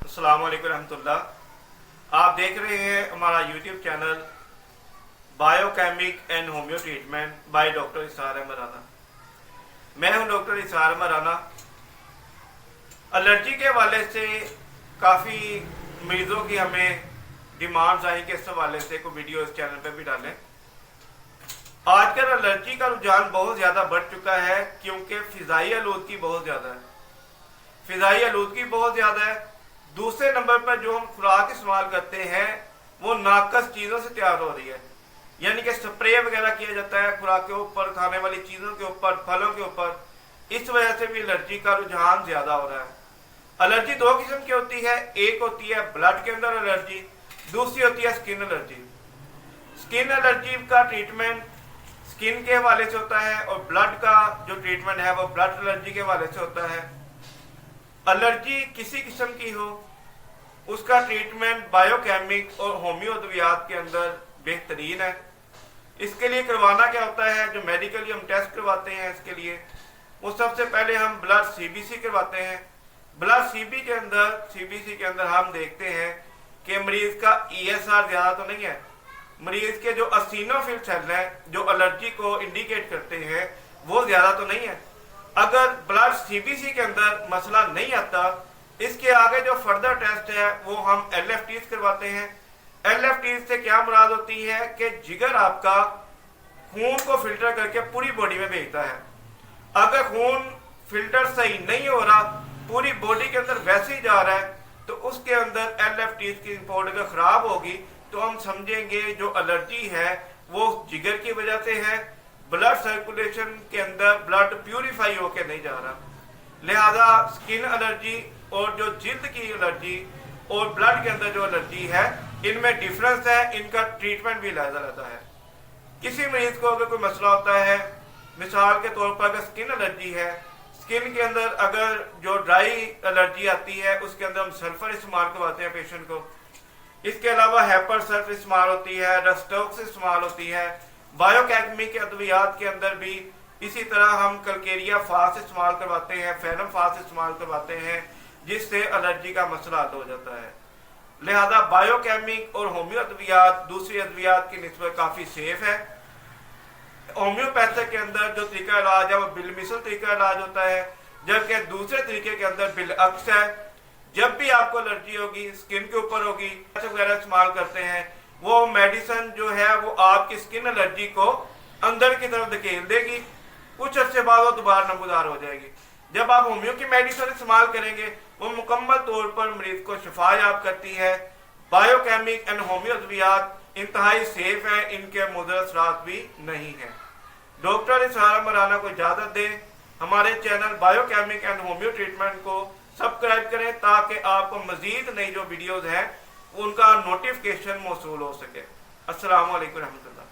अस्सलाम वालेकुम रहमतुल्लाह। आप देख रहे हैं हमारा YouTube channel biochemic and homeo treatment by doctor Isar Ahmed Rana. मैं हूं डॉक्टर इसार अहमद राना। एलर्जी के हवाले से काफ़ी मरीज़ों की हमें डिमांड्स आई कि इस हवाले से कोई वीडियो इस चैनल पर भी डालें। आजकल एलर्जी का रुझान बहुत ज़्यादा बढ़ चुका है क्योंकि फ़िज़ाई आलूदगी बहुत ज़्यादा है। फ़िज़ाई आलूदगी बहुत ज़्यादा है। दूसरे नंबर पर जो हम खुराक इस्तेमाल करते हैं वो नाकस चीज़ों से तैयार हो रही है, यानी कि स्प्रे वगैरह किया जाता है खुराक के ऊपर, खाने वाली चीज़ों के ऊपर, फलों के ऊपर। इस वजह से भी एलर्जी का रुझान ज़्यादा हो रहा है। एलर्जी दो किस्म की होती है, एक होती है ब्लड के अंदर एलर्जी, दूसरी होती है स्किन एलर्जी। स्किन एलर्जी का ट्रीटमेंट स्किन के हवाले से होता है और ब्लड का जो ट्रीटमेंट है वो ब्लड एलर्जी के हवाले से होता है। एलर्जी किसी किस्म की हो उसका ट्रीटमेंट बायोकेमिक और होम्यो अद्वियात के अंदर बेहतरीन है। इसके लिए करवाना क्या होता है, जो मेडिकली हम टेस्ट करवाते हैं इसके लिए, वो सबसे पहले हम ब्लड सीबीसी करवाते हैं। ब्लड सीबीसी के अंदर हम देखते हैं कि मरीज का ईएसआर ज़्यादा तो नहीं है, मरीज के जो एसिनोफिल सेल हैं जो एलर्जी को इंडिकेट करते हैं वो ज़्यादा तो नहीं है। अगर ब्लड सीबीसी के अंदर मसला नहीं आता, इसके आगे जो फर्दर टेस्ट है वो हम एलएफटीज करवाते हैं। एलएफटीज से क्या मुराद होती है कि जिगर आपका खून को फिल्टर करके पूरी बॉडी में भेजता है। अगर खून फिल्टर सही नहीं हो रहा, पूरी बॉडी के अंदर वैसे ही जा रहा है, तो उसके अंदर एलएफटीज की रिपोर्ट अगर खराब होगी तो हम समझेंगे जो एलर्जी है वो जिगर की वजह से है, ब्लड सर्कुलेशन के अंदर ब्लड प्यूरिफाई होकर नहीं जा रहा। लिहाजा स्किन एलर्जी और जो जिल्द की एलर्जी और ब्लड के अंदर जो एलर्जी है इनमें डिफरेंस है, इनका ट्रीटमेंट भी अलग रहता है। किसी मरीज को अगर कोई मसला होता है, मिसाल के तौर पर अगर स्किन एलर्जी है, स्किन के अंदर अगर जो ड्राई एलर्जी आती है उसके अंदर हम सल्फर इस्तेमाल करवाते हैं पेशेंट को। इसके अलावा हैपर सल्फ इस्तेमाल होती है, रस्टॉक्स इस्तेमाल होती है। बायोकेमिक के अद्वियात के अंदर भी इसी तरह हम कलकेरिया फास इस्तेमाल करवाते हैं, फेरम फास इस्तेमाल करवाते हैं, जिससे एलर्जी का मसला हल हो जाता है। लिहाजा बायोकेमिक और होम्यो अद्वियात दूसरी अद्वियात की निस्बत काफ़ी सेफ है। होम्योपैथिक के अंदर जो तरीका इलाज है वो बिलमिसल तरीका इलाज होता है, जबकि दूसरे तरीके के अंदर बिलअक्स है। जब भी आपको एलर्जी होगी, स्किन के ऊपर होगी, वगैरह इस्तेमाल करते हैं, वो मेडिसिन जो है वो आपकी स्किन एलर्जी को अंदर की तरफ धकेल देगी, कुछ अर्से बाद वो दोबारा नमूदार हो जाएगी। जब आप होम्यो की मेडिसिन इस्तेमाल करेंगे वो मुकम्मल तौर पर मरीज को शिफा याब करती है। बायोकेमिक एंड होम्यो अद्वियात इंतहाई सेफ है, इनके मुज़र असरात भी नहीं है। डॉक्टर इसार अहमद राना को इजाज़त दें। हमारे channel biochemic and homeo treatment को सब्सक्राइब करें ताकि आपको मजीद नई जो वीडियोज़ हैं उनका नोटिफिकेशन मौसूल हो सके। अस्सलाम वालेकुम रहमतुल्लाह।